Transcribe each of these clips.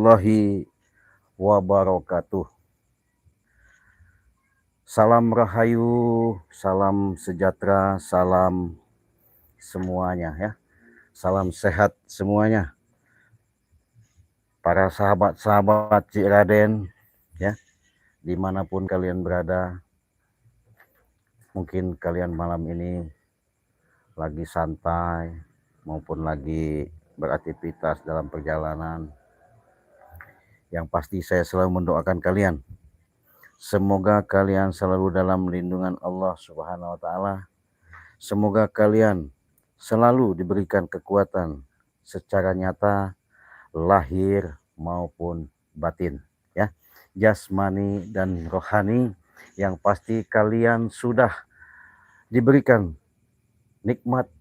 warahmatullahi wabarakatuh. Salam rahayu, salam sejahtera, salam semuanya ya. Salam sehat semuanya. Para sahabat-sahabat Cik Raden ya, dimanapun kalian berada. Mungkin kalian malam ini lagi santai maupun lagi beraktivitas dalam perjalanan. Yang pasti saya selalu mendoakan kalian, semoga kalian selalu dalam lindungan Allah Subhanahu wa Ta'ala. Semoga kalian selalu diberikan kekuatan secara nyata, lahir maupun batin ya, jasmani dan rohani. Yang pasti kalian sudah diberikan nikmat,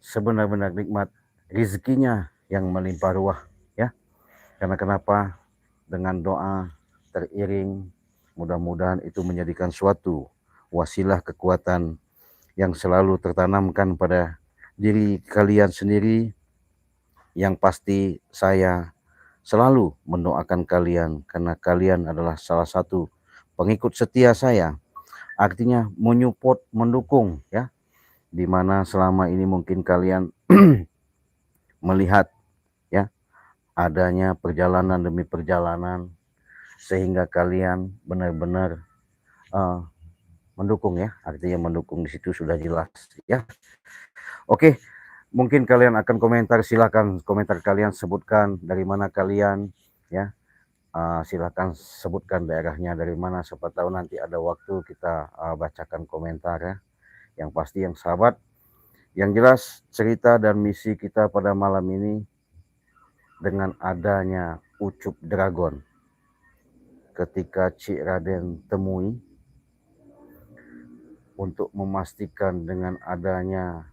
sebenar-benar nikmat, rezekinya yang melimpah ruah ya. Karena kenapa? Dengan doa teriring, mudah-mudahan itu menjadikan suatu wasilah kekuatan yang selalu tertanamkan pada diri kalian sendiri. Yang pasti saya selalu mendoakan kalian karena kalian adalah salah satu pengikut setia saya. Artinya menyupport, mendukung ya. Dimana selama ini mungkin kalian melihat ya adanya perjalanan demi perjalanan, sehingga kalian benar-benar mendukung ya. Artinya mendukung di situ sudah jelas ya. Oke, mungkin kalian akan komentar, silakan komentar kalian, sebutkan dari mana kalian ya. Silakan sebutkan daerahnya dari mana, siapa tahu nanti ada waktu kita bacakan komentar ya. Yang pasti yang sahabat, yang jelas cerita dan misi kita pada malam ini dengan adanya Ucup Dragon. Ketika Cik Raden temui untuk memastikan dengan adanya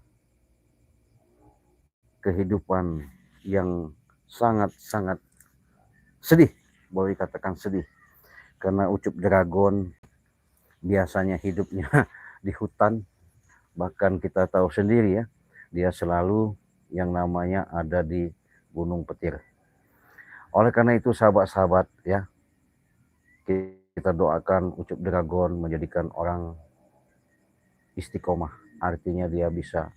kehidupan yang sangat-sangat sedih, boleh katakan sedih, karena Ucup Dragon biasanya hidupnya di hutan. Bahkan kita tahu sendiri ya, dia selalu yang namanya ada di Gunung Petir. Oleh karena itu sahabat-sahabat ya, kita doakan Ucup Dragon menjadikan orang istiqomah. Artinya dia bisa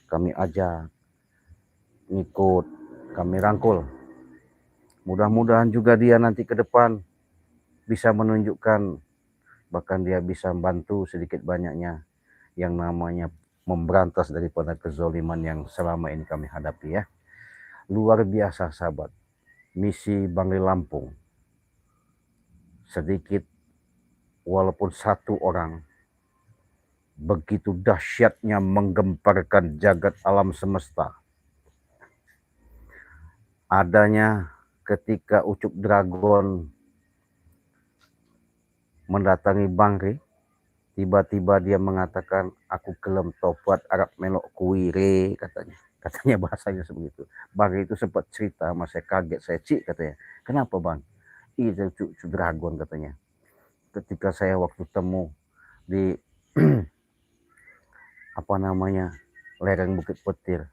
kami ajak, ngikut, kami rangkul. Mudah-mudahan juga dia nanti ke depan bisa menunjukkan, bahkan dia bisa membantu sedikit banyaknya yang namanya memberantas daripada kezoliman yang selama ini kami hadapi ya. Luar biasa sahabat, misi Bangli Lampung. Sedikit walaupun satu orang, begitu dahsyatnya menggemparkan jagat alam semesta. Adanya ketika Ucup Dragon mendatangi Bangli, tiba-tiba dia mengatakan, aku kelem topat Arab melok kuire, katanya bahasanya sebegitu. Bangli itu sempat cerita sama saya, kaget saya, Cik katanya, kenapa bang? Itu Ucup Dragon katanya, ketika saya waktu temu di apa namanya lereng Bukit Petir,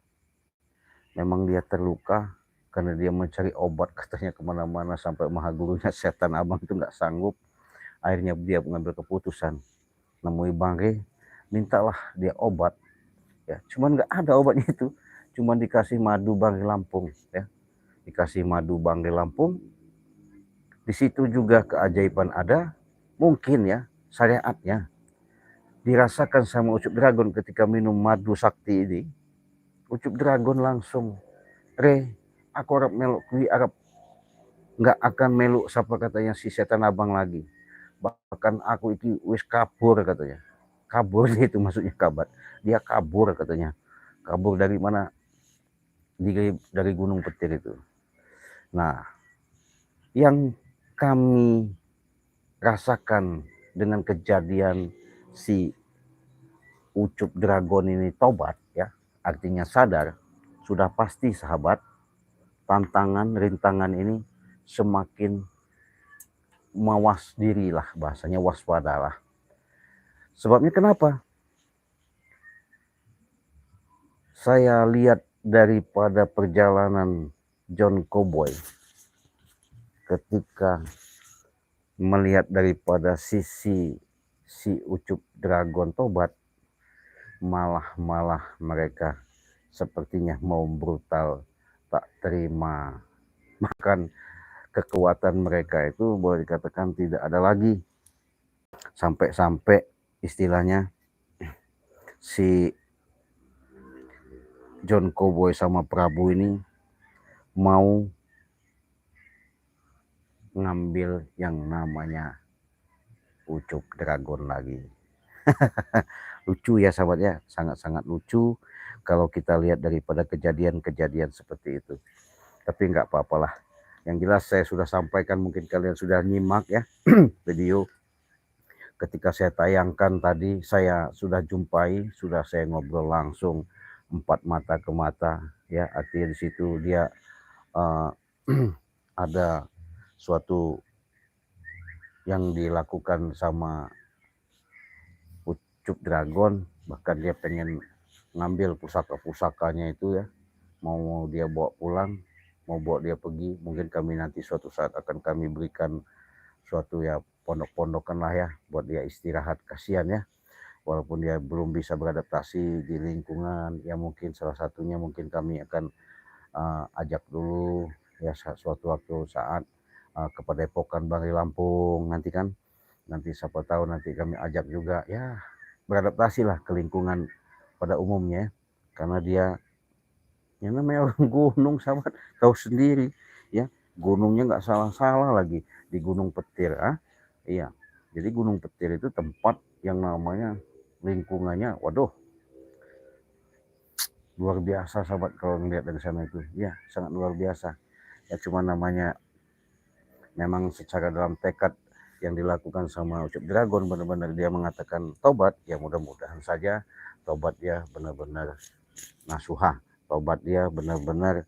memang dia terluka karena dia mencari obat katanya kemana-mana, sampai maha gurunya setan abang itu nggak sanggup. Akhirnya dia mengambil keputusan nemui Bangli, mintalah dia obat ya. Cuman nggak ada obatnya itu, cuman dikasih madu Bangli Lampung ya, dikasih madu Bangli Lampung. Di situ juga keajaiban ada, mungkin ya syariatnya dirasakan sama Ucup Dragon ketika minum madu sakti ini. Ucup Dragon langsung, aku Arab meluk kui Arab, nggak akan meluk siapa katanya si setan abang lagi. Bahkan aku itu wis kabur katanya. Kabur itu maksudnya kabar. Dia kabur katanya. Kabur dari mana? Dari Gunung Petir itu. Nah, yang kami rasakan dengan kejadian si Ucup Dragon ini tobat ya, artinya sadar, sudah pasti sahabat, tantangan, rintangan ini semakin mawas dirilah, bahasanya waspadalah. Sebabnya kenapa? Saya lihat daripada perjalanan John Cowboy, ketika melihat daripada sisi si Ucup Dragon Tobat, malah mereka sepertinya mau brutal, tak terima. Bahkan kekuatan mereka itu boleh dikatakan tidak ada lagi. Sampai-sampai istilahnya si John Cowboy sama Prabu ini mau ngambil yang namanya Ucup Dragon lagi. Lucu ya sahabat ya, sangat-sangat lucu kalau kita lihat daripada kejadian-kejadian seperti itu. Tapi nggak apa-apalah. Yang jelas saya sudah sampaikan, mungkin kalian sudah nyimak ya video ketika saya tayangkan tadi. Saya sudah jumpai, sudah saya ngobrol langsung 4 mata ke mata ya. Artinya di situ dia ada suatu yang dilakukan sama Ucup Dragon, bahkan dia pengen ngambil pusaka-pusakanya itu ya, mau dia bawa pulang, mau bawa dia pergi. Mungkin kami nanti suatu saat akan kami berikan suatu ya pondok-pondokan lah ya, buat dia istirahat, kasihan ya, walaupun dia belum bisa beradaptasi di lingkungan ya. Mungkin salah satunya mungkin kami akan ajak dulu ya suatu waktu saat ke Padepokan Bangli Lampung nanti kan, nanti siapa tahu nanti kami ajak juga ya, beradaptasi lah ke lingkungan pada umumnya, karena dia yang namanya orang gunung sahabat, tahu sendiri ya, gunungnya nggak salah-salah lagi di Gunung Petir iya. Jadi Gunung Petir itu tempat yang namanya lingkungannya, waduh, luar biasa sahabat kalau ngeliat dari sana itu ya, sangat luar biasa ya. Cuma namanya memang secara dalam tekad yang dilakukan sama Ucup Dragon, benar-benar dia mengatakan tobat ya. Mudah-mudahan saja tobat dia benar-benar nasuha, tobat dia benar-benar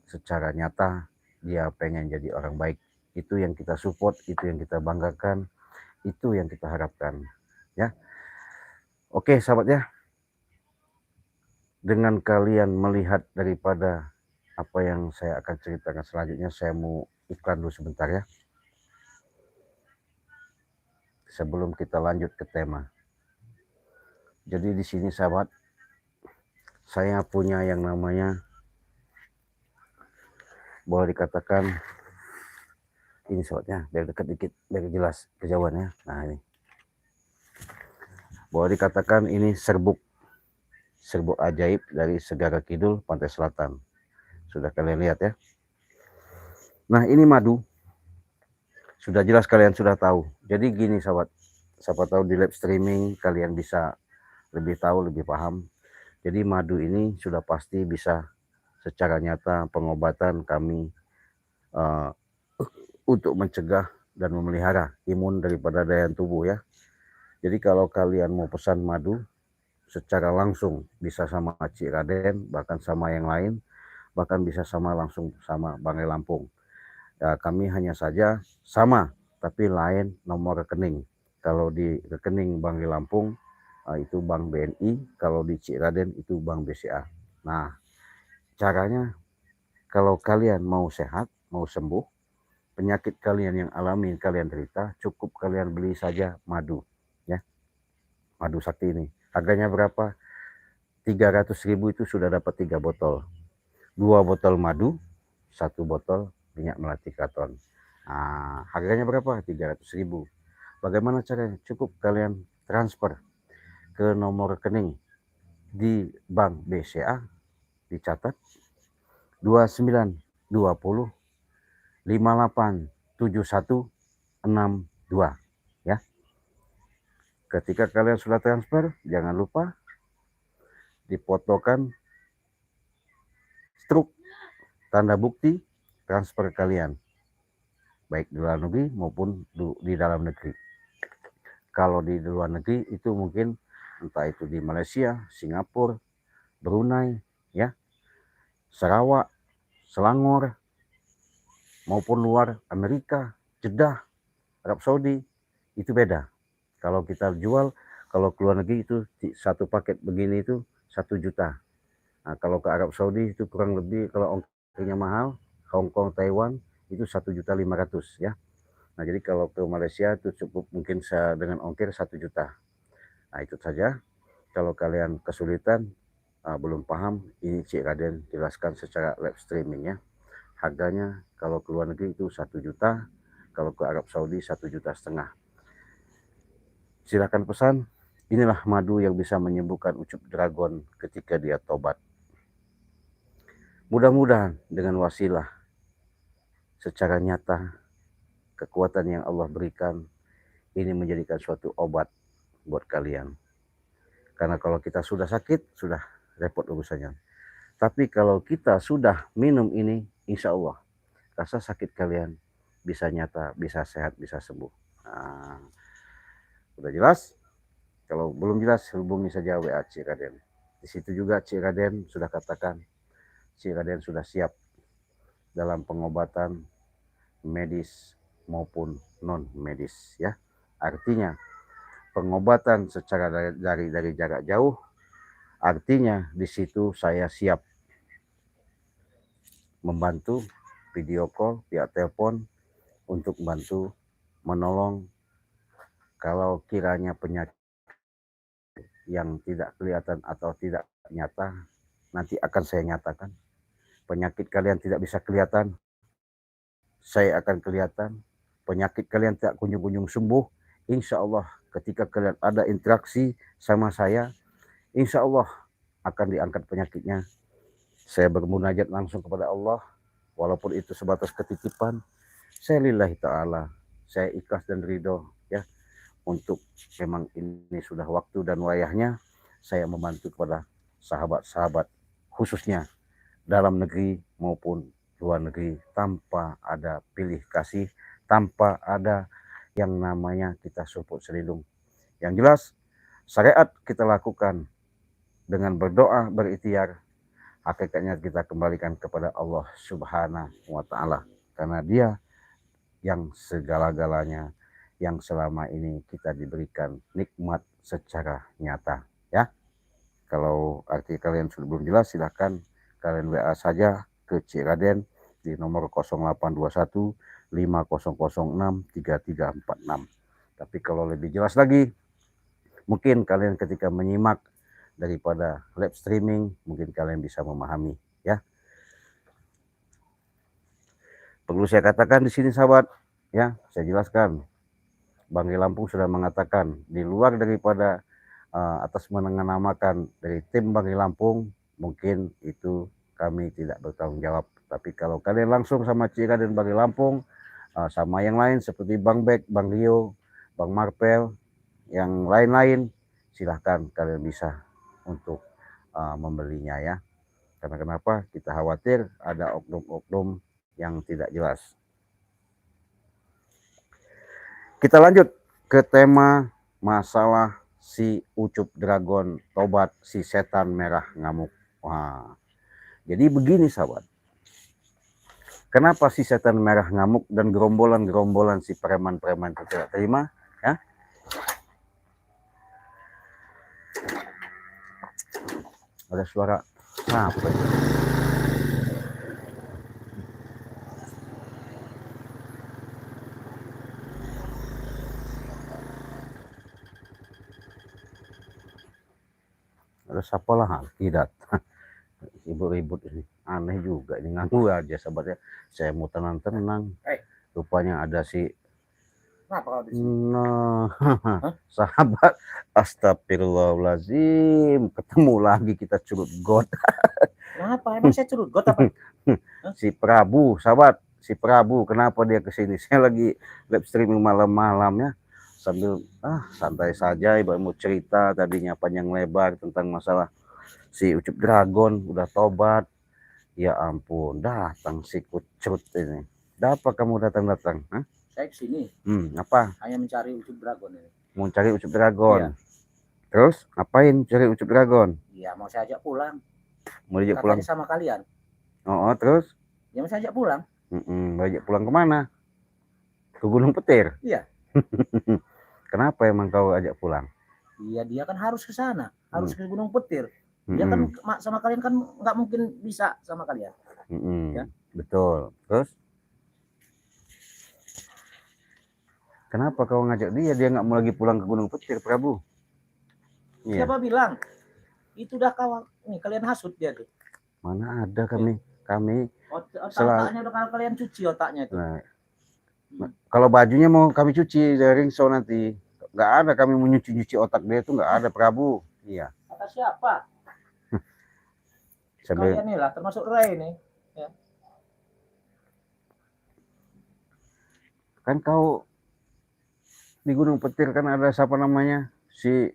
secara nyata dia pengen jadi orang baik. Itu yang kita support, itu yang kita banggakan, itu yang kita harapkan ya. Oke sahabat ya, dengan kalian melihat daripada apa yang saya akan ceritakan selanjutnya, saya mau iklan dulu sebentar ya, sebelum kita lanjut ke tema. Jadi di sini sahabat, saya punya yang namanya, boleh dikatakan ini sahabatnya, biar dekat dikit, biar jelas kejauhannya. Nah ini, boleh dikatakan ini serbuk ajaib dari Segara Kidul Pantai Selatan. Sudah kalian lihat ya. Nah ini madu, sudah jelas kalian sudah tahu. Jadi gini sahabat, siapa tahu di live streaming kalian bisa lebih tahu, lebih paham. Jadi madu ini sudah pasti bisa secara nyata pengobatan kami untuk mencegah dan memelihara imun daripada daya tubuh ya. Jadi kalau kalian mau pesan madu secara langsung, bisa sama Cik Raden, bahkan sama yang lain, bahkan bisa sama langsung sama Bangli Lampung ya. Kami hanya saja sama tapi lain nomor rekening. Kalau di rekening Bangli Lampung itu Bank BNI, kalau di Cik Raden itu Bank BCA. Nah caranya, kalau kalian mau sehat, mau sembuh penyakit kalian yang alami, kalian derita, cukup kalian beli saja madu ya. Madu sakti ini harganya berapa? 300.000 itu sudah dapat 3 botol. 2 botol madu, 1 botol minyak melati kraton. Nah, harganya berapa? 300.000. Bagaimana caranya? Cukup kalian transfer ke nomor rekening di Bank BCA, dicatat 2920587162 ya. Ketika kalian sudah transfer, jangan lupa difotokan struk tanda bukti transfer kalian, baik di luar negeri maupun di dalam negeri. Kalau di luar negeri itu mungkin entah itu di Malaysia, Singapura, Brunei ya, Sarawak, Selangor, maupun luar Amerika, Jeddah, Arab Saudi, itu beda. Kalau kita jual, kalau ke luar negeri itu satu paket begini itu 1 juta. Nah, kalau ke Arab Saudi itu kurang lebih, kalau ongkirnya mahal, Hong Kong, Taiwan itu 1.500.000 ya. Nah jadi kalau ke Malaysia itu cukup mungkin dengan ongkir 1 juta. Nah itu saja. Kalau kalian kesulitan, belum paham, ini Cik Raden jelaskan secara live streaming ya. Harganya kalau ke luar negeri itu 1 juta, kalau ke Arab Saudi 1,5 juta. Silakan pesan. Inilah madu yang bisa menyembuhkan Ucup Dragon ketika dia tobat. Mudah-mudahan dengan wasilah secara nyata kekuatan yang Allah berikan ini menjadikan suatu obat buat kalian. Karena kalau kita sudah sakit, sudah repot urusannya. Tapi kalau kita sudah minum ini, insya Allah rasa sakit kalian bisa nyata, bisa sehat, bisa sembuh. Nah, udah jelas? Kalau belum jelas, hubungi saja WA Cik Raden. Di situ juga Cik Raden sudah katakan, Cik Raden sudah siap dalam pengobatan medis maupun non medis ya. Artinya pengobatan secara dari jarak jauh, artinya di situ saya siap membantu video call via telepon untuk membantu menolong kalau kiranya penyakit yang tidak kelihatan atau tidak nyata nanti akan saya nyatakan. Penyakit kalian tidak bisa kelihatan, saya akan kelihatan. Penyakit kalian tidak kunjung-kunjung sembuh, insya Allah ketika kalian ada interaksi sama saya, insya Allah akan diangkat penyakitnya. Saya bermunajat langsung kepada Allah, walaupun itu sebatas ketitipan. Saya lillahi ta'ala, saya ikhlas dan ridho ya, untuk memang ini sudah waktu dan wayahnya saya membantu kepada sahabat-sahabat khususnya dalam negeri maupun luar negeri tanpa ada pilih kasih, tanpa ada yang namanya kita seruput selindung. Yang jelas syariat kita lakukan dengan berdoa, berikhtiar, hakikatnya kita kembalikan kepada Allah Subhanahu wa Ta'ala, karena Dia yang segala-galanya, yang selama ini kita diberikan nikmat secara nyata ya. Kalau arti kalian sudah belum jelas, silahkan kalian WA saja ke Cik Raden di nomor 0821 5006 3346. Tapi kalau lebih jelas lagi, mungkin kalian ketika menyimak daripada live streaming, mungkin kalian bisa memahami ya. Perlu saya katakan di sini sahabat ya, saya jelaskan. Bang Lampung sudah mengatakan di luar daripada atas menamakan dari tim Bang Lampung, mungkin itu kami tidak bertanggung jawab. Tapi kalau kalian langsung sama Cira dan Bang Lampung, sama yang lain seperti Bang Bek, Bang Rio, Bang Marpel, yang lain-lain, silahkan kalian bisa untuk membelinya ya. Karena kenapa? Kita khawatir ada oknum-oknum yang tidak jelas. Kita lanjut ke tema masalah si Ucup Dragon tobat si setan merah ngamuk. Wah, jadi begini sahabat. Kenapa si setan merah ngamuk dan gerombolan-gerombolan si preman-preman itu tidak terima? Ya? Ada suara apa itu? Ada siapa lah? Tidak. Ribut-ribut ini. Aneh juga ini, nganggu aja sahabatnya. Saya mau tenang-tenang. Rupanya ada si nah, sahabat, astagfirullahaladzim, ketemu lagi kita curut got. Kenapa? Emang saya curut got apa? Si Prabu, sahabat, si Prabu, kenapa dia kesini? Saya lagi live streaming malam-malam ya, sambil santai saja, ibu mau cerita tadinya panjang lebar tentang masalah si Ucup Dragon udah tobat. Ya ampun, datang si kucut ini. Apa kamu datang-datang? Saya kesini. Apa? Hanya mencari Ucup Dragon ini. Mau cari Ucup Dragon? Iya. Terus ngapain cari Ucup Dragon? Iya, mau saya ajak pulang. Mau diajak pulang sama kalian. Oh, terus? Ya mau saya ajak pulang. Mau ajak pulang kemana? Ke Gunung Petir? Iya. Kenapa emang kau ajak pulang? Iya, dia kan harus ke sana, harus ke Gunung Petir. Dia kan sama kalian kan nggak mungkin bisa sama kalian. Ya? Betul. Terus? Kenapa kau ngajak dia? Dia nggak mau lagi pulang ke Gunung Petir, Prabu. Iya. Siapa bilang? Itu udah kawan. Nih kalian hasut dia tuh. Mana ada kami Otaknya udah kalian cuci otaknya itu. Nah, kalau bajunya mau kami cuci dari ringso nanti. Nggak ada kami mau nyuci otak dia itu nggak ada, Prabu. Iya. Kata siapa? Sambil Kalian nih lah, termasuk Ray nih. Ya. kan kau di Gunung Petir kan ada siapa namanya, si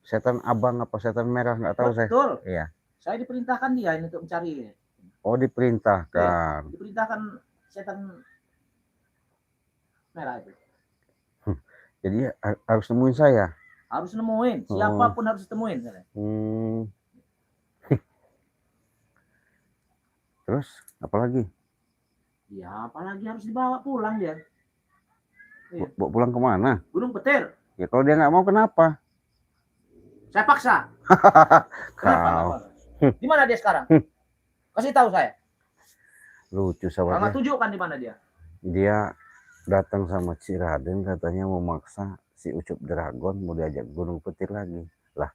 setan abang apa setan merah nggak tahu saya. Betul. Iya. Saya diperintahkan dia ini untuk mencari ini. Oh diperintahkan. Diperintahkan setan merah itu. Jadi harus nemuin saya. Harus nemuin, siapapun harus temuin. Terus apalagi? Ya apalagi harus dibawa pulang dia. Bawa pulang kemana? Gunung Petir. Ya kalau dia nggak mau kenapa? Saya paksa. Kau. Di mana dia sekarang? Kasih tahu saya. Lucu Sama sahabatnya. tunjukkan di mana dia. Dia datang sama Ci Raden katanya mau maksa si Ucup Dragon mau diajak Gunung Petir lagi. Lah,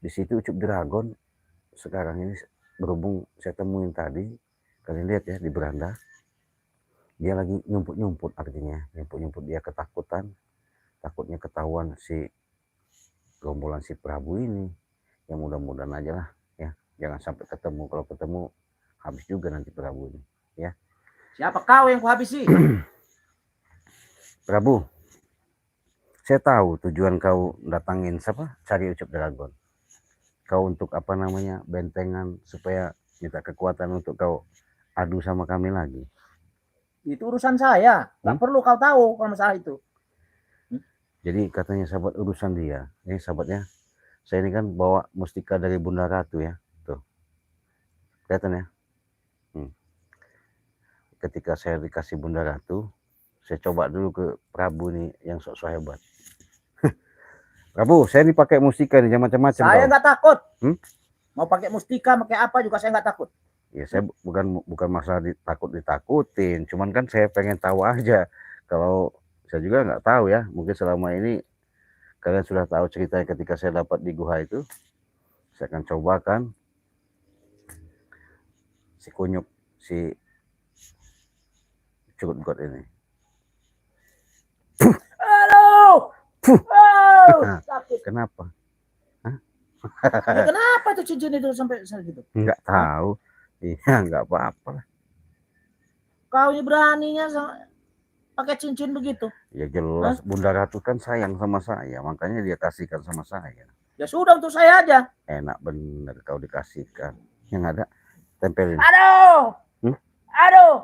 di situ Ucup Dragon sekarang ini berhubung saya temuin tadi, kalian lihat ya di beranda. Dia lagi nyumput-nyumput, artinya nyumput-nyumput, dia ketakutan. Takutnya ketahuan si rombolan si Prabu ini. Ya mudah-mudahan aja lah ya. Jangan sampai ketemu, kalau ketemu habis juga nanti Prabu ini ya. Siapa kau yang kuhabisi? Prabu, saya tahu tujuan kau datangin siapa? Cari Ucup Dragon. Kau untuk apa namanya? Bentengan supaya minta kekuatan untuk kau adu sama kami lagi. Itu urusan saya. Nggak perlu kau tahu kalau masalah itu. Jadi katanya sahabat urusan dia. Ini sahabatnya. Saya ini kan bawa mustika dari Bunda Ratu ya. Tuh. Kelihatan ya. Ketika saya dikasih Bunda Ratu, saya coba dulu ke Prabu nih yang sok-sok hebat. Prabu, saya dipakai mustika nih macam-macam. Saya nggak takut. Mau pakai mustika, pakai apa juga saya nggak takut. Ya saya bukan masalah ditakutin, cuman kan saya pengen tahu aja. Kalau saya juga nggak tahu ya, mungkin selama ini kalian sudah tahu ceritanya ketika saya dapat di gua itu. Saya akan cobakan si kunyuk, si cukup got ini. Aduh! Sakit. Kenapa? Ya, kenapa tuh cincin itu sampai segitu? Nggak tahu. Iya, nggak apa-apa lah. Kau ini beraninya pakai cincin begitu? Ya jelas, Bunda Ratu kan sayang sama saya, makanya dia kasihkan sama saya. Ya sudah untuk saya aja. Enak bener kau dikasihkan. Yang ada tempelin. Aduh! Aduh!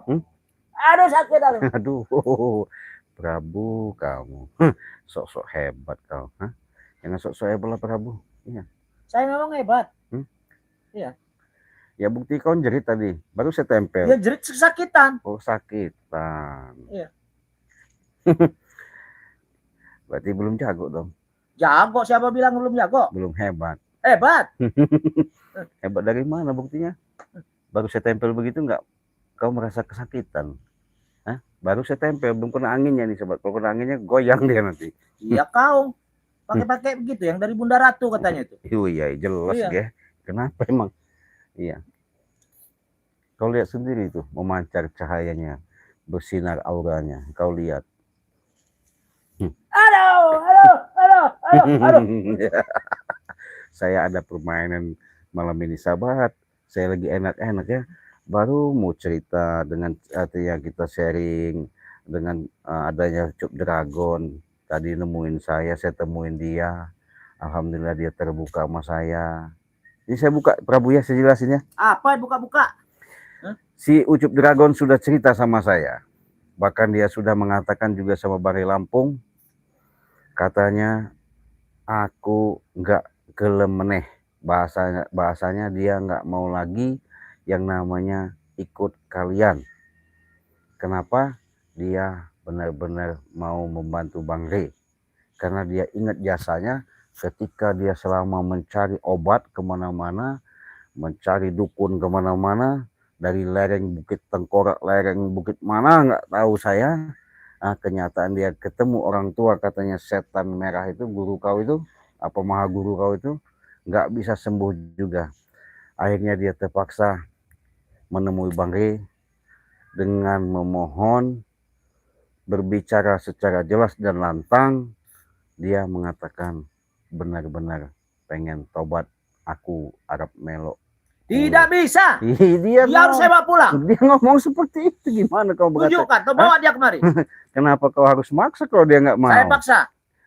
Aduh sakit aduh. Aduh, Prabu kamu. Sok-sok hebat kau. Jangan sok-sok hebat lah Prabu. Iya. Saya memang hebat. Iya. Ya bukti kau jerit tadi, baru saya tempel. Ya jerit kesakitan. Oh sakitan. Iya. Berarti belum jago dong. Jago, siapa bilang belum jago? Belum hebat. Hebat. Hebat dari mana buktinya? Baru saya tempel begitu nggak kau merasa kesakitan? Baru saya tempel, belum kena anginnya nih sobat. Kalau kena anginnya goyang dia nanti. Iya kau pakai begitu yang dari Bunda Ratu katanya itu. Iya jelas ya. Kenapa emang? Iya. Kau lihat sendiri itu memancar cahayanya, bersinar auranya. Kau lihat. Aduh. Saya ada permainan malam ini sahabat. Saya lagi enak-enak ya. Baru mau cerita dengan artinya kita sharing dengan adanya Ucup Dragon. Tadi nemuin saya temuin dia. Alhamdulillah dia terbuka sama saya. Ini saya buka Prabu ya, saya jelasin ya. Apa buka-buka? Si Ucup Dragon sudah cerita sama saya. Bahkan dia sudah mengatakan juga sama Bari Lampung. Katanya aku nggak gelem meneh. Bahasanya dia nggak mau lagi yang namanya ikut kalian. Kenapa? Dia benar-benar mau membantu Bang Rey. Karena dia ingat jasanya ketika dia selama mencari obat kemana-mana, mencari dukun kemana-mana, dari lereng Bukit Tengkorak, lereng Bukit mana nggak tahu saya, Kenyataan dia ketemu orang tua, katanya setan merah itu, guru kau itu, apa maha guru kau itu, nggak bisa sembuh juga. Akhirnya dia terpaksa menemui Bang Rey dengan memohon, berbicara secara jelas dan lantang. Dia mengatakan benar-benar pengen tobat, aku Arab Melo. Tidak bisa. Dia harus saya bawa pulang. Dia ngomong seperti itu, gimana kau berkata? Tunjukkan, atau bawa dia kemari. Kenapa kau harus maksa kalau dia nggak mau? Saya paksa.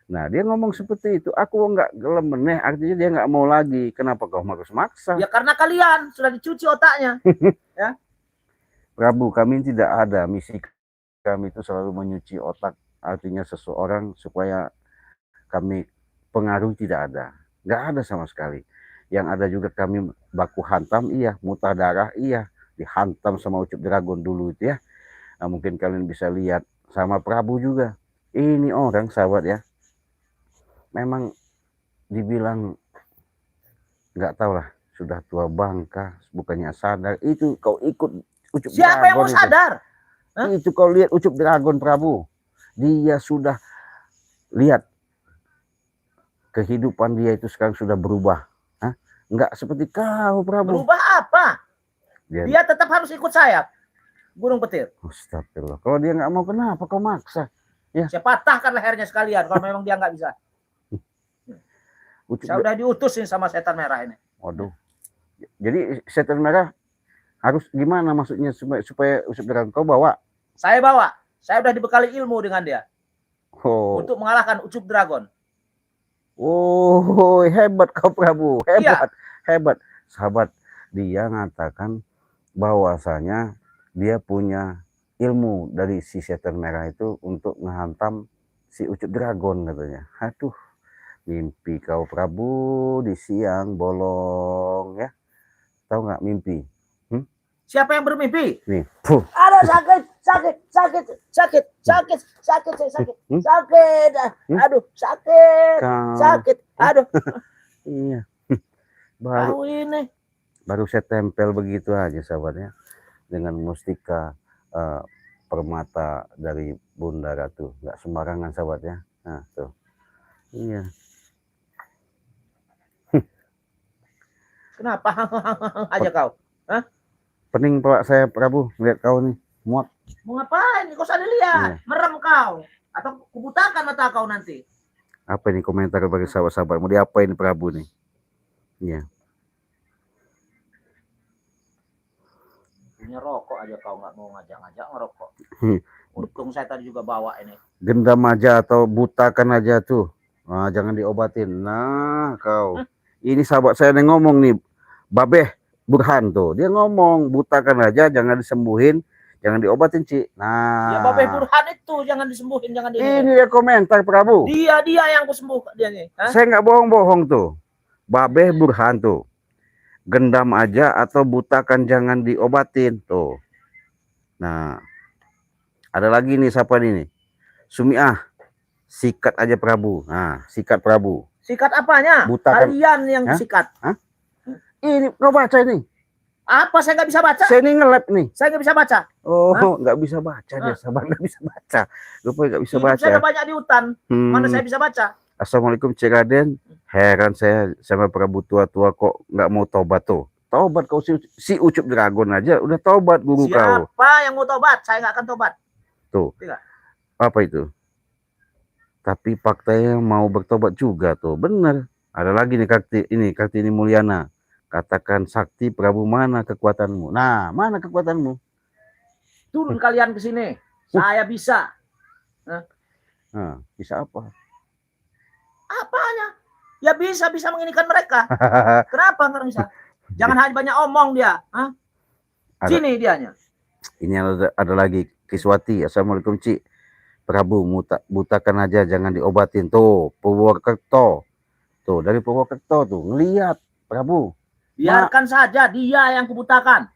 Nah, dia ngomong seperti itu. Aku nggak gelem meneh, artinya dia nggak mau lagi. Kenapa kau harus maksa? Ya karena kalian sudah dicuci otaknya. Ya. Prabu, kami tidak ada misi kami itu selalu menyuci otak, artinya seseorang supaya kami pengaruh, tidak ada. Nggak ada sama sekali. Yang ada juga kami baku hantam, iya. Muntah darah, iya. Dihantam sama Ucup Dragon dulu itu ya. Nah, mungkin kalian bisa lihat sama Prabu juga. Ini orang, sahabat ya, memang dibilang nggak tahu lah, sudah tua bangka, bukannya sadar. Itu kau ikut Ucup Siapa yang mau Dragon sadar? itu kau lihat Ucup Dragon, Prabu. Dia sudah lihat kehidupan dia itu sekarang sudah berubah. Nggak seperti kau, Prabu. Berubah apa? Dia tetap harus ikut saya, Gunung Petir. Astagfirullah. Kalau dia nggak mau, kenapa kau maksa? Ya. Saya patahkan lehernya sekalian kalau memang dia nggak bisa. Saya udah diutusin sama setan merah ini. Waduh. Jadi setan merah harus gimana maksudnya supaya Ucup Dragon kau bawa? Saya bawa. Saya udah dibekali ilmu dengan dia. Oh. Untuk mengalahkan Ucup Dragon. Oh, hebat kau, Prabu. Hebat, iya. Hebat. Sahabat, dia mengatakan bahwasanya dia punya ilmu dari si setan merah itu untuk menghantam si Ucup Dragon, katanya. Aduh, mimpi kau, Prabu, di siang bolong ya. Tahu nggak mimpi? Siapa yang bermimpi? Nih. Ada sakit. Aduh, sakit. Aduh. Iya. Baru saya tempel begitu aja, sahabatnya, dengan mustika permata dari Bunda Ratu. Nggak sembarangan, sahabatnya. Nah, tuh. Iya. Kenapa aja kau? Hah? Pening pula saya, Prabu, lihat kau nih, muak. Mau ngapain? Kau usah dilihat. Merem kau. Atau kubutakan mata kau nanti. Apa ini komentar bagi sahabat-sahabat? Mau diapain Prabu nih? Iya. Punya rokok aja kau nggak mau ngajak-ngajak ngerokok. Untung saya tadi juga bawa ini. Gendam aja atau butakan aja tuh. Nah, jangan diobatin. Nah, kau. Ini sahabat saya yang ngomong nih. Babeh Burhan tuh, dia ngomong butakan aja, jangan disembuhin, jangan diobatin, Ci. Nah, ya Babeh Burhan itu jangan disembuhin, jangan ini dia komentar, Prabu. Dia yang kesembuh dia nih. Saya nggak bohong-bohong tuh. Babeh Burhan tuh, gendam aja atau butakan jangan diobatin tuh. Nah, ada lagi nih, siapa nih? Sumiah, sikat aja Prabu. Nah, sikat Prabu. Sikat apanya? Butakan. Kalian yang sikat. Ini kau baca ini. Apa saya nggak bisa baca? Saya ini nge-lab nih. Saya nggak bisa baca. Oh, nggak bisa baca dia, sahabat, nggak bisa baca. Rupanya nggak bisa baca. Saya banyak di hutan. Mana saya bisa baca? Assalamualaikum Cik Raden. Heran saya sama Prabu tua-tua kok nggak mau tobat tuh. Tobat kau si Ucup Dragon aja udah tobat guru kau. Siapa yang mau tobat? Saya nggak akan tobat. Tuh. Tidak. Apa itu? Tapi faktanya mau bertobat juga tuh. Bener. Ada lagi nih Kartini Mulyana. Katakan sakti Prabu, mana kekuatanmu? Nah, mana kekuatanmu? Turun kalian ke sini. Saya bisa. Nah, bisa apa? Apanya? Ya bisa menginginkan mereka. Kenapa nggak bisa? Jangan hanya banyak omong dia. Sini dianya. Ini ada lagi Kiswati. Assalamualaikum Cik. Prabu, butakan aja, jangan diobatin. Tuh, Purwokerto. Tuh, dari Purwokerto tuh. Ngeliat, Prabu. Biarkan saja dia yang kubutakan.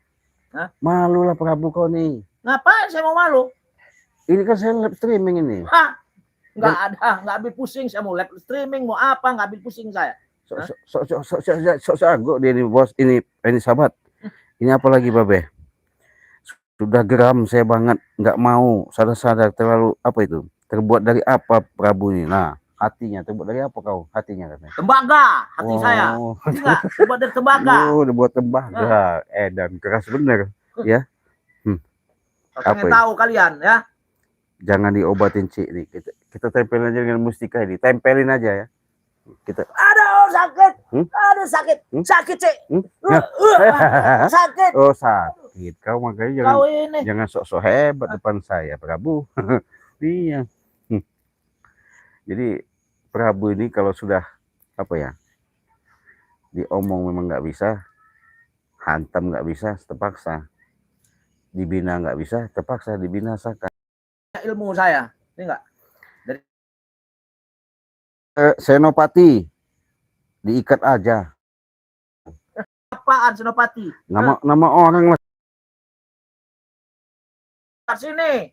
Malu lah Prabu kau nih. Ngapain saya mau malu? Ini kan saya live streaming ini. Nggak ada, nggak ambil pusing saya mau live streaming, mau apa, nggak ambil pusing saya. Sanggup dia ini bos, ini sahabat. Ini apa lagi Babe? Sudah geram saya banget, nggak mau, sadar-sadar terlalu apa itu? Terbuat dari apa Prabu ini? Nah, hatinya terbuat dari apa kau? Hatinya katanya. Tembaga hati saya. Oh, Ngerti nggak? Terbuat dari tembaga. dibuat Nah, tembaga. Dan keras bener ya. kalau Apa pengen ini? tahu kalian ya. Jangan diobatin Cik nih. Kita tempelin aja dengan mustika ini. Tempelin aja ya. Kita Aduh sakit. Hmm? Aduh sakit. Hmm? Sakit cik. Hmm? Sakit. Oh sakit. Kau makanya Kau ini. jangan sok-sok hebat depan saya, Prabu. Iya. Jadi Prabu ini kalau sudah apa ya, diomong memang nggak bisa, hantam nggak bisa, terpaksa. Dibina nggak bisa, terpaksa dibinasakan. Ilmu saya. Ini enggak? Senopati diikat aja. Apaan Senopati? Nama orang lah. Sini.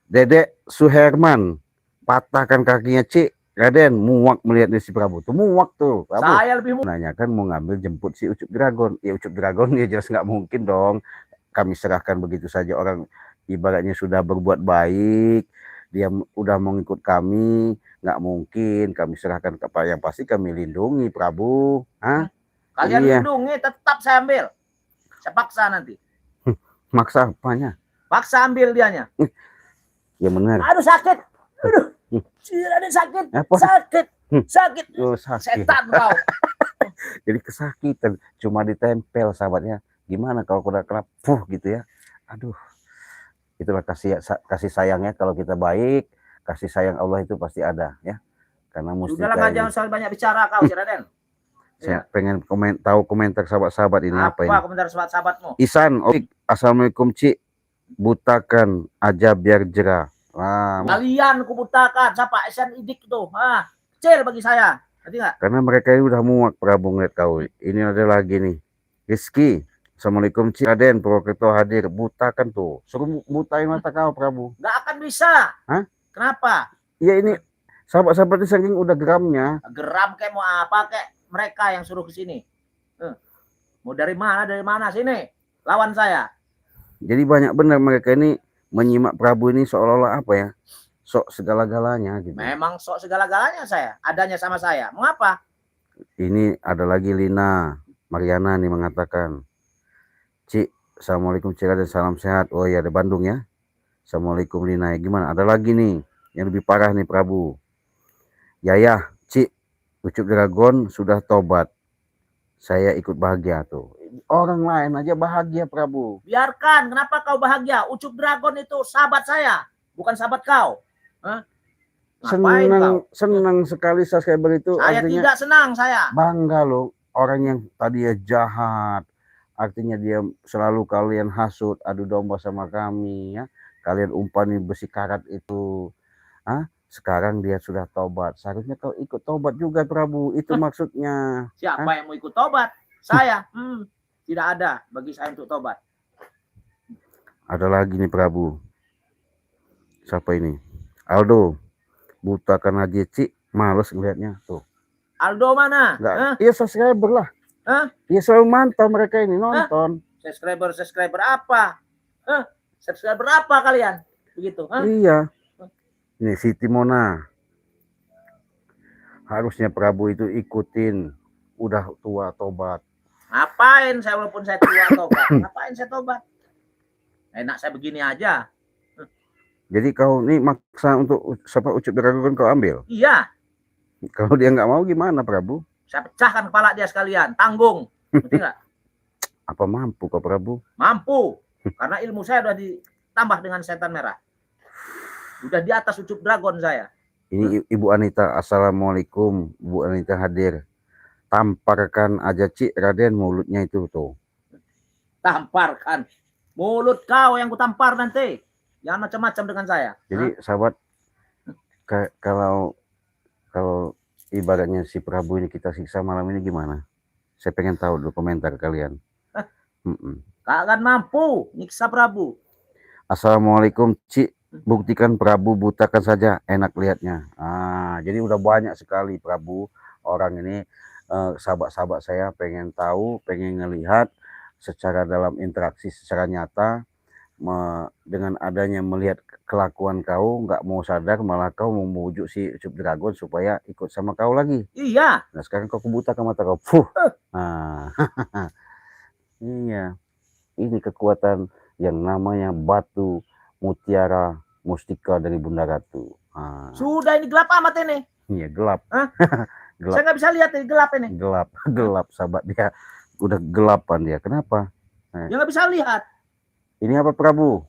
Dedek Suherman patahkan kakinya Cik Raden, muak melihat si Prabu tuh, muak tuh Prabu. Saya lebih Nanyakan mau ngambil jemput si Ucup Dragon. Ya Ucup Dragon ya jelas nggak mungkin dong kami serahkan begitu saja, orang ibaratnya sudah berbuat baik, dia udah mau ngikut kami, nggak mungkin kami serahkan kepada, yang pasti kami lindungi Prabu. Hah? Kalian Iya. lindungi, tetap saya ambil. Saya paksa nanti. Maksa apanya? Paksa ambil dianya. Ya benar. Aduh sakit. Aduh. Raden sakit. Apa? Sakit. Sakit. Oh, sakit. Setan kau. Jadi kesakitan, cuma ditempel sahabatnya. Gimana kalau udah kena gitu ya. Aduh. Itulah kasih sayangnya, kalau kita baik, kasih sayang Allah itu pasti ada ya. Karena mustika Sudahlah ini. jangan soal banyak bicara kau, si Raden. Saya pengen tahu komentar sahabat-sahabat ini apa ini. Apa komentar sahabat-sahabatmu? Isan, assalamualaikum Cik. Butakan aja biar jerah. Wah, Kalian kubutakan. Siapa? Esen Idik tuh. Kecil bagi saya. Ngerti nggak? karena mereka ini udah muak Prabu ngeliat kau. Ini ada lagi nih. Rizky, assalamualaikum Cik Raden, Purwokerto hadir. Butakan tuh. Suruh butain mata kau Prabu. Nggak akan bisa. Hah? Kenapa? Ya ini sahabat-sahabat ini saking udah geramnya. Geram kayak mau apa kayak mereka yang suruh ke sini. Mau dari mana? Dari mana? Sini. Lawan saya. Jadi banyak benar mereka ini menyimak Prabu ini seolah-olah apa ya, sok segala-galanya gitu. Memang sok segala-galanya saya. Adanya sama saya. Mengapa? Ini ada lagi Lina Mariana nih mengatakan, Cik, assalamualaikum Cik Raden, salam sehat. Oh ya, ada Bandung ya. Assalamualaikum Lina. Gimana? Ada lagi nih yang lebih parah nih Prabu. Yayah, Cik, Ucup Dragon sudah tobat. Saya ikut bahagia tuh. Orang lain aja bahagia Prabu. Biarkan. Kenapa kau bahagia? Ucup Dragon itu sahabat saya. Bukan sahabat kau. Ngapain kau? Senang sekali subscriber itu. Saya artinya tidak senang saya. bangga loh. Orang yang tadi ya jahat. Artinya dia selalu kalian hasut, adu domba sama kami ya. Kalian umpani besi karat itu. Sekarang dia sudah tobat. Seharusnya kau ikut tobat juga Prabu. Itu maksudnya. Siapa yang mau ikut tobat? Saya. Tidak ada bagi saya untuk tobat. Ada lagi nih Prabu. Siapa ini? Aldo. Butakan aja Cik. Males ngeliatnya. Tuh. Aldo mana? Iya subscriber lah. Iya selalu mantau mereka ini nonton. Subscriber apa? Subscriber apa kalian? Begitu. Iya. Ini Siti Mona. Harusnya Prabu itu ikutin. Udah tua tobat. Ngapain saya walaupun saya tua tobat? Ngapain saya tobat? Enak saya begini aja. Jadi kau ini maksa untuk siapa Ucup Dragon kau ambil? Iya. Kalau dia nggak mau gimana Prabu? Saya pecahkan kepala dia sekalian. Tanggung. Ngerti nggak? Apa mampu kau Prabu? Mampu. Karena ilmu saya sudah ditambah dengan setan merah. Sudah di atas Ucup Dragon saya. Ini Ibu Anita. Assalamualaikum. Bu Anita hadir. Tamparkan aja Cik Raden mulutnya itu tuh. Tamparkan. Mulut kau yang kutampar nanti. Jangan macam-macam dengan saya. Jadi sahabat, kalau ibaratnya si Prabu ini kita siksa malam ini gimana? Saya pengen tahu dulu komentar kalian. Kalian mampu nyiksa Prabu. Assalamualaikum Cik. Buktikan Prabu butakan saja, enak lihatnya. Jadi udah banyak sekali Prabu orang ini. Sahabat-sahabat saya pengen tahu, pengen ngelihat secara dalam interaksi secara nyata dengan adanya melihat kelakuan kau nggak mau sadar, malah kau mau membujuk si Ucup Dragon supaya ikut sama kau lagi. Iya. Nah sekarang kau kebutakan mata kau. Fuh. Eh. Nah, iya. Ini kekuatan yang namanya batu mutiara mustika dari Bunda Ratu. Nah, Sudah ini gelap amat ini. iya gelap. Hah? Gelap. Saya nggak bisa lihat ini gelap ini. Gelap, gelap sahabat, dia udah gelapan dia. Kenapa? Ya nggak bisa lihat. Ini apa Prabu?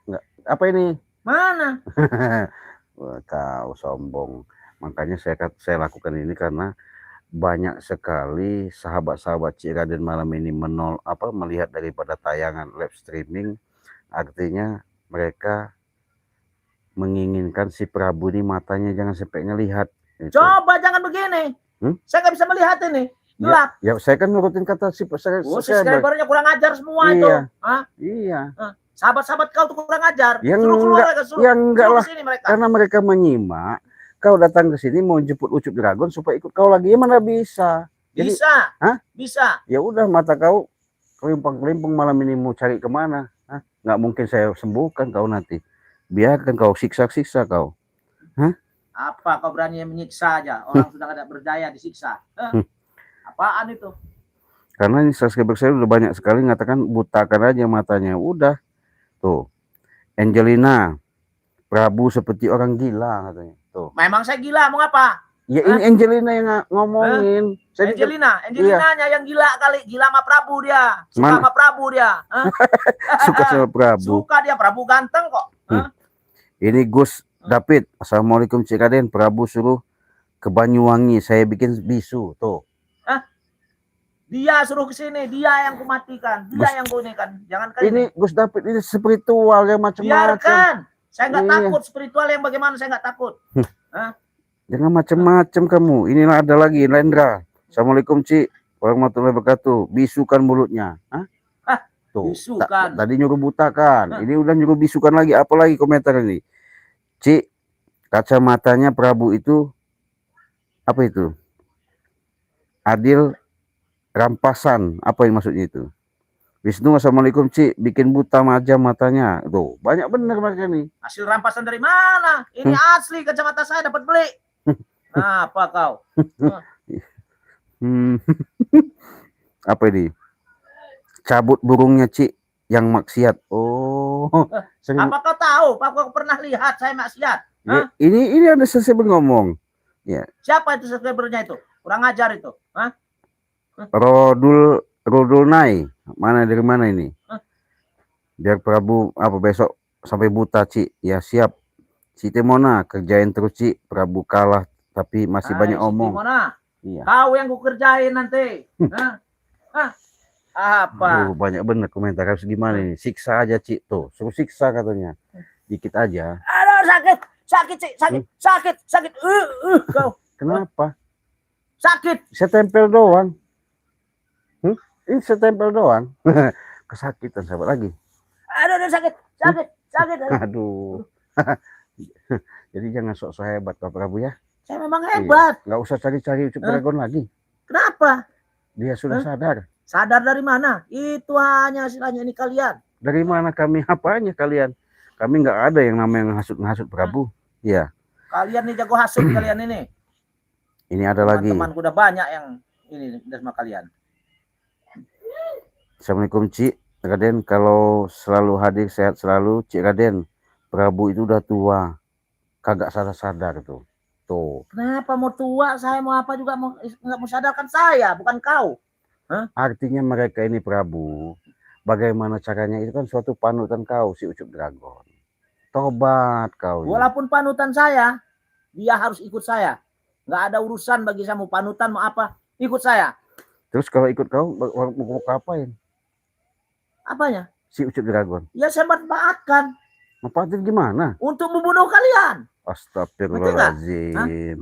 Nggak, apa ini? Mana? Wah, kau sombong. Makanya saya lakukan ini karena banyak sekali sahabat-sahabat Cik Raden malam ini melihat daripada tayangan live streaming. Artinya mereka menginginkan si Prabu ini matanya jangan sampai ngelihat. Gitu. Coba jangan begini. Saya nggak bisa melihat ini. Gelap. Ya, saya kan nurutin kata si subscribernya kurang ajar semua iya. itu. Hah? Iya. Sahabat-sahabat kau tuh kurang ajar. Yang suruh keluar enggak lah. Mereka. Karena mereka menyimak. Kau datang ke sini mau jemput Ucup Dragon supaya ikut kau lagi, ya mana bisa? Jadi, bisa. Hah? Bisa. Ya udah, mata kau kelimpang-kelimpang malam ini mau cari kemana? Hah? Nggak mungkin saya sembuhkan kau nanti. Biarkan kau siksa-siksa kau. Hah? Apa kau berani menyiksa aja? Orang sudah ada berdaya disiksa. Apaan itu? Karena ini subscriber saya udah banyak sekali ngatakan butakan aja matanya. Udah. Tuh. Angelina, Prabu seperti orang gila katanya. Tuh. Memang saya gila, mau apa? Ya ini Angelina yang ngomongin. Angelinanya yang gila kali. Gila sama Prabu dia. Suka sama Prabu dia. Suka sama Prabu. Suka dia, Prabu ganteng kok. Ini Gus David. Assalamualaikum Cik Raden. Prabu suruh ke Banyuwangi. Saya bikin bisu. Tuh. Dia suruh ke sini, dia yang kumatikan, dia yang kunekan. Jangan kali ini Gus David ini spiritual yang macam-macam. Biarkan. Saya nggak takut spiritual yang bagaimana, saya nggak takut. Jangan macam-macam kamu. Inilah ada lagi Lendra. Assalamualaikum Cik warahmatullahi wabarakatuh. Bisukan mulutnya. Tuh. Bisukan. Tadi nyuruh butakan. Ini udah nyuruh bisukan lagi. Apalagi komentar ini. Cik, kacamatanya Prabu itu apa itu? Adil rampasan, apa yang maksudnya itu? Wisnu, assalamualaikum Cik, bikin buta aja matanya. Tuh, banyak bener mereka nih. Hasil rampasan dari mana? Ini asli kacamata saya dapat beli. Nah, apa kau? Apa ini? Cabut burungnya Cik yang maksiat. Oh, apa kau tahu? Apa kau pernah lihat saya maksiat? Ya, ini ada subscriber ngomong. Ya. Siapa itu subscribernya itu? Kurang ajar itu. Rodul Nai, dari mana ini? Biar Prabu apa besok sampai buta Cik. Ya siap. Siti Mona kerjain terus Cik. Prabu kalah tapi masih banyak omong. Siti Mona, iya. Kau yang ku kerjain nanti. Apa? Banyak bener komentar. Harus gimana ini? Siksa aja Cik. Tuh suruh siksa katanya. Dikit aja. Aduh sakit Cik, sakit. Kau. Kenapa? Sakit. Saya tempel doang. Ini setempel doang. Kesakitan sahabat lagi. Aduh sakit. Aduh. Jadi jangan sok-sok hebat Pak Prabu ya. Saya memang hebat. Nggak usah cari-cari Ucup Dragon lagi. Kenapa? Dia sudah sadar. Sadar dari mana? Itu hanya istilahnya ini kalian. Dari mana kami? Apanya kalian? Kami nggak ada yang namanya menghasut Prabu. Iya. Kalian nih jago hasut kalian ini. Ini ada lagi. Teman-temanku udah banyak yang ini sama kalian. Assalamualaikum Cik Raden, kalau selalu hadir sehat selalu Cik Raden. Prabu itu udah tua, kagak sadar tuh. Kenapa mau tua? Saya mau apa juga nggak mau sadarkan saya, bukan kau. Artinya mereka ini Prabu, bagaimana caranya itu kan suatu panutan kau si Ucup Dragon. Tobat kau. Walaupun panutan saya, dia harus ikut saya. Nggak ada urusan bagi saya mau panutan mau apa, ikut saya. Terus kalau ikut kau mau ngapain? Apanya? Si Ucup Dragon. Ya saya manfaatkan. Manfaatin gimana? Untuk membunuh kalian. Astagfirullahaladzim.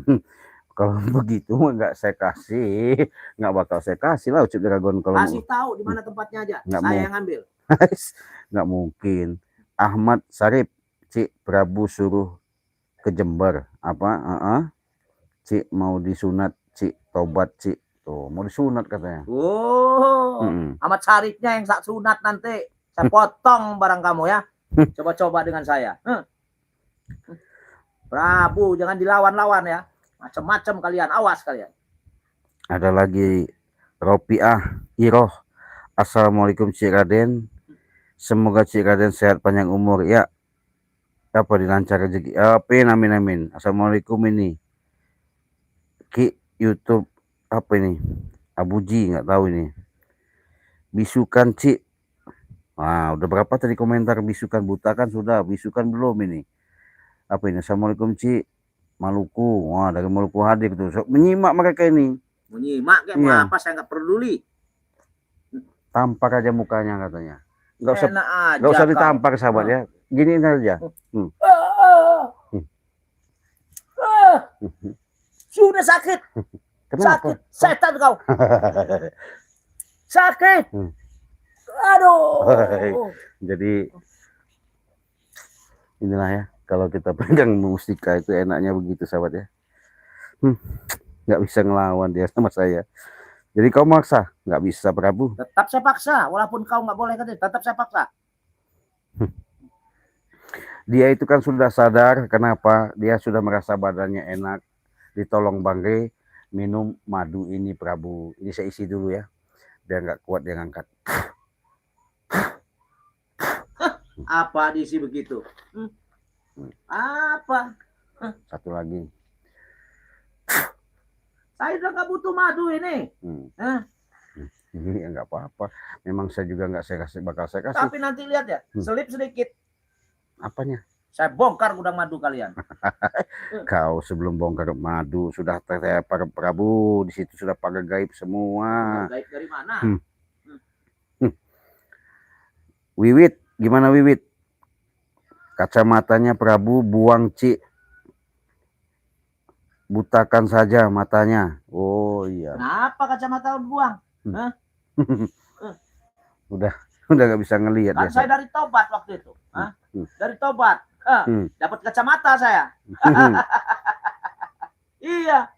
Kalau begitu nggak saya kasih, nggak bakal saya kasih lah Ucup Dragon. Kalau kasih tahu di mana tempatnya aja, nggak saya yang ambil. Nggak mungkin. Ahmad Sarip, Cik Prabu suruh ke Jember. Apa? Cik mau disunat, Cik tobat, Cik Tuh, mau disunat katanya. Oh, Mm-mm. amat syarifnya yang sak sunat nanti. Saya potong barang kamu ya. Coba-coba dengan saya. Prabu, jangan dilawan-lawan ya. Macam-macam kalian, awas kalian. Ada lagi Ropiah Iroh. Assalamualaikum Cik Raden. Semoga Cik Raden sehat panjang umur. Ya, apa dilancar rezeki. Amin amin. Assalamualaikum ini. Ki YouTube apa ini? Abuji nggak tahu ini. Bisukan Cik. Udah berapa tadi komentar bisukan buta kan sudah, bisukan belum ini. Apa ini? Assalamualaikum Cik. Maluku. Wah, dari Maluku hadir tuh. So, menyimak mereka ini. Menyimak kayak mau Iya. apa saya nggak peduli. Tampak aja mukanya katanya. Nggak usah, Enak aja nggak usah kau. ditampar sahabat ya. Gini aja. Sudah sakit. Kenapa? Sakit. Setan kau. Sakit. Aduh. Jadi inilah ya, kalau kita pegang mustika itu enaknya begitu sahabat ya. Nggak bisa ngelawan dia sama saya. Jadi kau maksa? Nggak bisa Prabu. Tetap saya paksa. Walaupun kau nggak boleh katanya. Tetap saya paksa. Dia itu kan sudah sadar kenapa dia sudah merasa badannya enak. Ditolong Bang Rey minum madu ini Prabu. Ini saya isi dulu ya. Biar nggak kuat dia ngangkat. Apa diisi begitu? Apa? Satu lagi. Saya udah nggak butuh madu ini. Ini nggak apa-apa. Memang saya juga nggak bakal saya kasih. Tapi nanti lihat ya, selip sedikit. Apanya? Saya bongkar gudang madu kalian. Kau sebelum bongkar madu sudah para Prabu di situ sudah pagar gaib semua. Gaib dari mana? Wiwit, gimana Wiwit? Kacamatanya Prabu buang Cik. Butakan saja matanya. Oh iya. Kenapa kacamata buang? Udah nggak bisa ngelihat Kan ya. saya dari tobat waktu itu. Dari tobat. Dapat kacamata saya. Iya.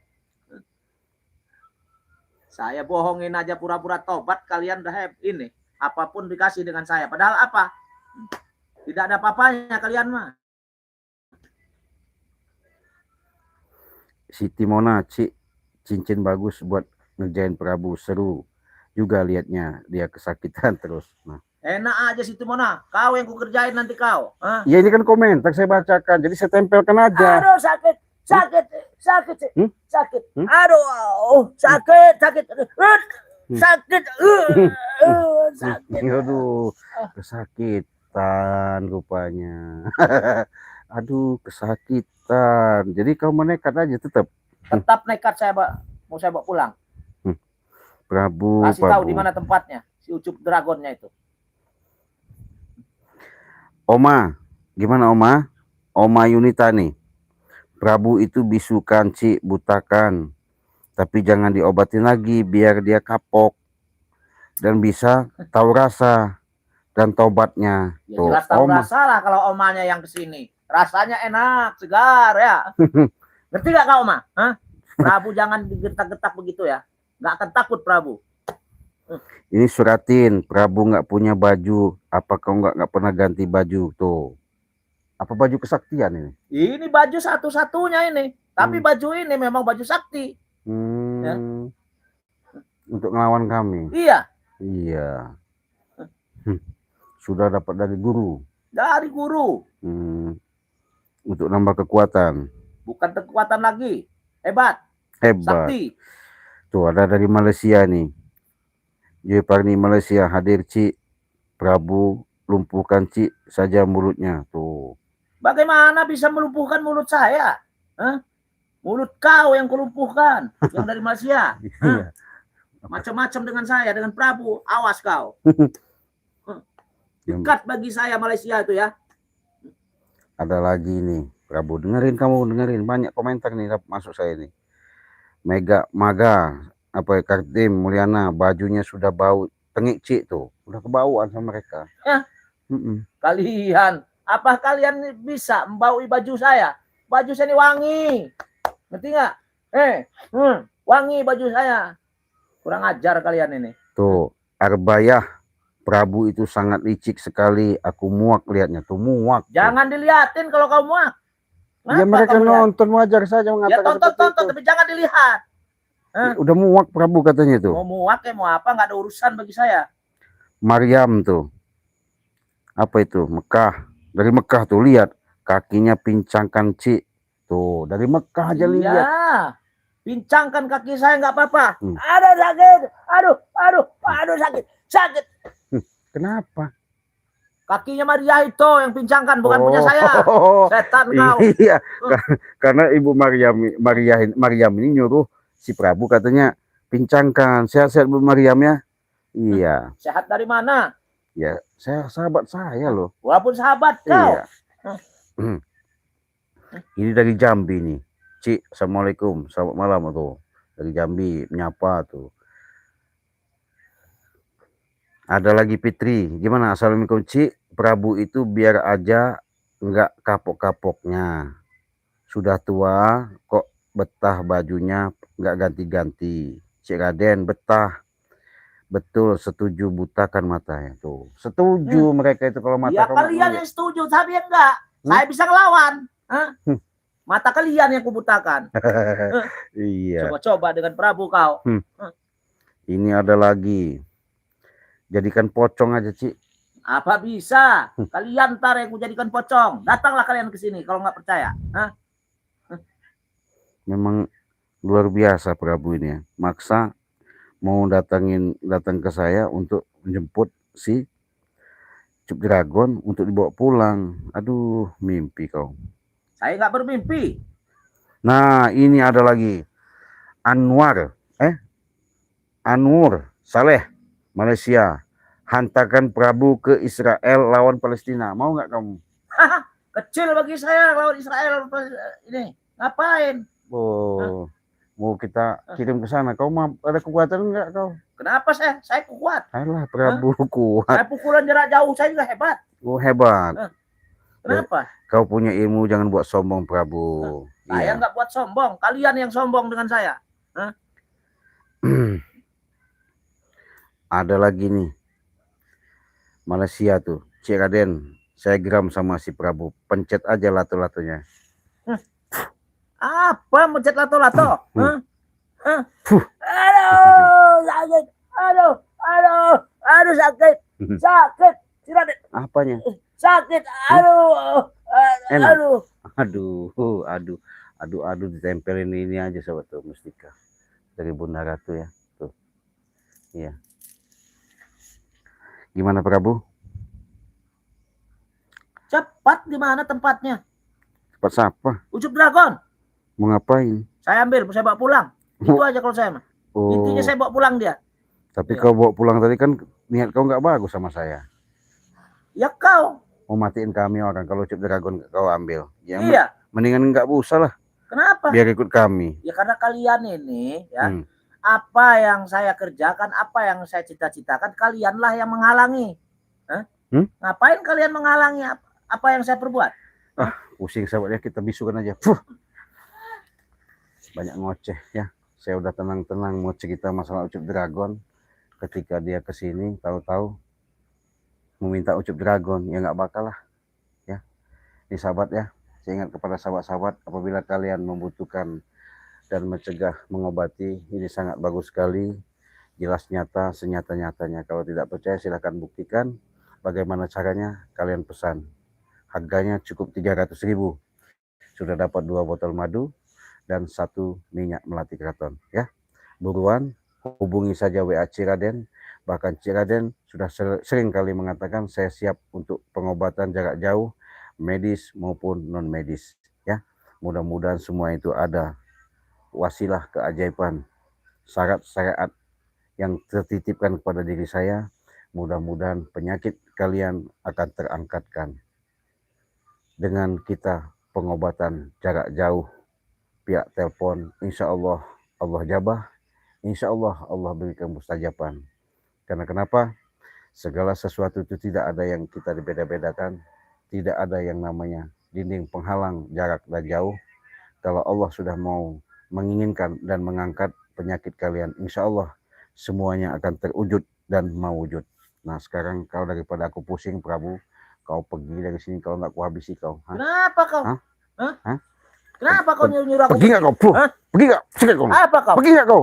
Saya bohongin aja pura-pura tobat, kalian udah ini. Apapun dikasih dengan saya. Padahal apa? Tidak ada apa-apanya kalian mah. Siti Mona, Cik, cincin bagus buat ngerjain Prabu, seru juga liatnya, dia kesakitan terus. Nah. Enak aja situ Mona, kau yang ku kerjain nanti kau. Ya ini kan komentar saya bacakan, jadi saya tempelkan aja. Aduh sakit, sakit. Aduh, sakit. Sakit. Aduh, kesakitan rupanya. Aduh, kesakitan. Jadi kau menekat aja tetap. Tetap nekat mau saya bawa pulang. Prabu. Kasih tahu di mana tempatnya, si Ucup Dragonnya itu. Oma, gimana Oma? Oma Yunita nih. Prabu itu bisukan Cik, butakan. Tapi jangan diobatin lagi biar dia kapok. Dan bisa tahu rasa dan tobatnya. Ya, jelas tahu rasa lah kalau omanya yang kesini. Rasanya enak, segar ya. Ngerti gak kau Oma? Prabu jangan digetak-getak begitu ya. Nggak akan takut Prabu. Ini suratin, Prabu nggak punya baju. Apa kau nggak pernah ganti baju tuh? Apa baju kesaktian ini? Ini baju satu-satunya ini. Tapi baju ini memang baju sakti. Ya? Untuk ngelawan kami. Iya. Iya. Sudah dapat dari guru. Dari guru. Untuk nambah kekuatan. Bukan kekuatan lagi. Hebat. Sakti. Tuh ada dari Malaysia nih. Parni Malaysia hadir Cik. Prabu lumpuhkan Cik saja mulutnya. Tuh. Bagaimana bisa melumpuhkan mulut saya? Mulut kau yang kulumpuhkan. Yang dari Malaysia. Macam-macam dengan saya, dengan Prabu. Awas kau. Dekat bagi saya Malaysia itu ya. Ada lagi nih. Prabu dengerin, kamu dengerin. Banyak komentar nih masuk saya nih. Maga. Apa ya, Kartim Mulyana, bajunya sudah bau. Tengik Cik tuh. Udah kebauan sama mereka. Kalian. Apa kalian bisa membaui baju saya? Baju saya ini wangi. Ngerti nggak? Wangi baju saya. Kurang ajar kalian ini. Tuh, Arbayah, Prabu itu sangat licik sekali. Aku muak lihatnya tuh, muak. Jangan dilihatin kalau kau muak. Ya Kenapa mereka kau lihat? nonton, wajar saja Ya mengatakan seperti tonton, itu. tapi jangan dilihat. Ya, udah muak Prabu katanya tuh. Mau muak ya mau apa, nggak ada urusan bagi saya. Maryam tuh, apa itu? Mekah. Dari Mekah tuh lihat kakinya pincangkan Cik. Tuh, dari Mekah aja lihat. Iya, pincangkan kaki saya nggak apa-apa. Ada sakit, aduh sakit. Kenapa? Kakinya Maria itu yang pincangkan, bukan punya saya. Setan kau. Iya, karena Ibu Maryam ini nyuruh si Prabu katanya pincangkan. Sehat-sehat Bu Maryam ya. Iya. Sehat dari mana? Ya, saya sahabat saya loh. Walaupun sahabat kau. Iya. Ini dari Jambi nih. Cik, assalamualaikum, selamat malam tuh. Dari Jambi menyapa tuh. Ada lagi Fitri, gimana? Assalamualaikum Cik, Prabu itu biar aja nggak kapok-kapoknya. Sudah tua kok betah bajunya nggak ganti-ganti. Cik Raden betah. Betul, setuju, butakan matanya tuh. Setuju mereka itu kalau mata ya kalian yang setuju, tapi yang enggak. Saya bisa ngelawan. Mata kalian yang kubutakan. Iya. Coba-coba dengan Prabu kau. Ini ada lagi. Jadikan pocong aja, Cik. Apa bisa? Kalian ntar yang jadikan pocong. Datanglah kalian ke sini kalau nggak percaya. Memang luar biasa Prabu ini ya. Maksa mau datang ke saya untuk menjemput si Cup Dragon untuk dibawa pulang. Aduh, mimpi kau. Saya nggak bermimpi. Nah, ini ada lagi. Anwar Saleh, Malaysia. Hantarkan Prabu ke Israel lawan Palestina. Mau nggak kamu? Kecil bagi saya lawan Israel ini. Ngapain? Oh, mau kita kirim ke sana. Kau ada kekuatan nggak kau? Kenapa saya? Saya kuat. Ayolah, Prabu kuat. Saya pukulan jarak jauh saya juga hebat. Oh, hebat. Kenapa? Kau punya ilmu, jangan buat sombong Prabu. Saya nggak buat sombong. Kalian yang sombong dengan saya. Ada lagi nih. Malaysia tuh. Cik Raden, saya geram sama si Prabu. Pencet aja lato-latonya. Apa mencet lato-lato? Aduh, sakit. Aduh, sakit. Sakit. Si Raden. Apanya? Sakit. Aduh, ditempelin ini aja sobat tuh mustika dari Bunda Ratu ya. Tuh. Iya. Gimana Prabu? Cepat, di mana tempatnya? Cepat siapa? Ucup Dragon. Mau ngapain? Saya ambil, saya bawa pulang. Itu aja kalau saya mah. Intinya saya bawa pulang dia. Tapi kau bawa pulang tadi kan niat kau nggak bagus sama saya. Ya kau. Mau matiin kami orang kalau Ucup Dragon kau ambil. Ya, iya. Mendingan nggak usah lah. Kenapa? Biar ikut kami. Ya karena kalian ini ya. Apa yang saya kerjakan, apa yang saya cita-citakan, kalianlah yang menghalangi. Ngapain kalian menghalangi apa yang saya perbuat? Pusing sahabatnya, kita bisukan aja. Banyak ngoceh ya. Saya udah tenang-tenang mau cerita masalah Ucup Dragon. Ketika dia kesini, tahu-tahu meminta Ucup Dragon, ya nggak bakal lah. Ya, ini sahabat ya. Saya ingat kepada sahabat-sahabat, apabila kalian membutuhkan dan mencegah mengobati, ini sangat bagus sekali, jelas nyata, senyata-nyatanya. Kalau tidak percaya silahkan buktikan. Bagaimana caranya? Kalian pesan. Harganya cukup 300.000. Sudah dapat 2 botol madu dan 1 minyak melati keraton ya. Buruan hubungi saja WA Ciraden. Bahkan Ciraden sudah sering kali mengatakan saya siap untuk pengobatan jarak jauh, medis maupun non medis ya. Mudah-mudahan semua itu ada wasilah keajaiban, syarat-syarat yang tertitipkan kepada diri saya. Mudah-mudahan penyakit kalian akan terangkatkan dengan kita pengobatan jarak jauh, pihak telepon. Insya Allah Allah jabah, insya Allah Allah berikan mustajaban. Karena kenapa? Segala sesuatu itu tidak ada yang kita beda-bedakan, tidak ada yang namanya dinding penghalang jarak dan jauh. Kalau Allah sudah mau menginginkan dan mengangkat penyakit kalian, insya Allah semuanya akan terwujud dan mewujud. Nah sekarang kalau daripada aku pusing Prabu, kau pergi dari sini kalau nggak kuhabisi kau. Hah? Kenapa kau? Hah? Hah? Hah? Kenapa kau nyuruh aku Pergi nggak kau? Hah? Pergi nggak? Sikat kau. Apa kau? Pergi nggak kau?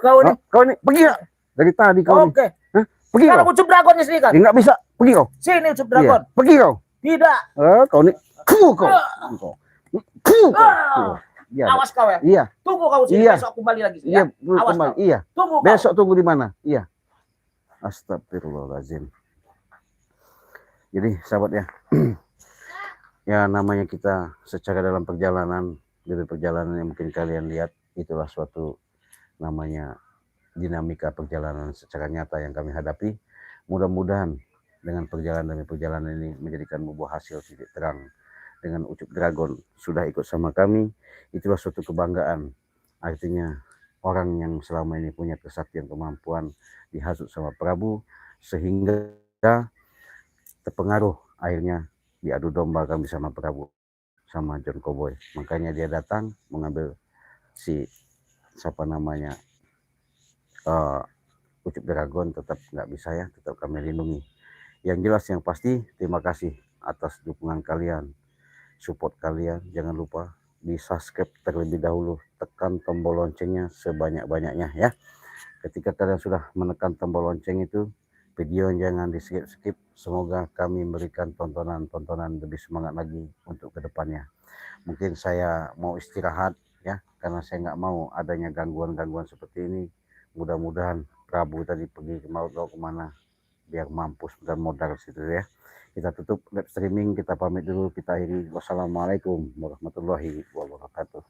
Kau ini. Hah? Kau ini pergi nggak? Dari tadi kau ini. Oke. Hah? Pergi Sekarang kau. ucup dragonnya sini kan. Ya nggak bisa. Pergi kau. Sini ucup Iya. dragon. Pergi kau. Tidak. Kau ini. Kau. Kau. Iya. Awas kau ya. Iya. Tunggu kau sini. Iya. Besok kembali lagi. Iya. Ya? Awas Kembali. kau. Iya. Tunggu kau. Besok tunggu di mana? Iya. Astagfirullahaladzim. Jadi sahabat ya, ya namanya kita secara dalam perjalanan, dari perjalanan yang mungkin kalian lihat, itulah suatu namanya dinamika perjalanan secara nyata yang kami hadapi. Mudah-mudahan dengan perjalanan demi perjalanan ini menjadikan membuah hasil titik terang. Dengan Ucup Dragon sudah ikut sama kami, itulah suatu kebanggaan. Artinya orang yang selama ini punya kesaktian kemampuan dihasut sama Prabu, sehingga terpengaruh akhirnya diadu domba kami sama Prabu sama John Cowboy. Makanya dia datang mengambil si siapa namanya Ucup Dragon, tetap nggak bisa ya, tetap kami lindungi. Yang jelas yang pasti terima kasih atas dukungan kalian, support kalian. Jangan lupa di subscribe terlebih dahulu, tekan tombol loncengnya sebanyak-banyaknya ya. Ketika kalian sudah menekan tombol lonceng itu, video jangan di skip. Semoga kami memberikan tontonan lebih semangat lagi untuk kedepannya. Mungkin saya mau istirahat ya, karena saya nggak mau adanya gangguan-gangguan seperti ini. Mudah-mudahan Prabu tadi pergi ke mau kemana, biar mampus dan modal situ ya. Kita tutup live streaming, kita pamit dulu, kita akhiri. Wassalamualaikum warahmatullahi wabarakatuh.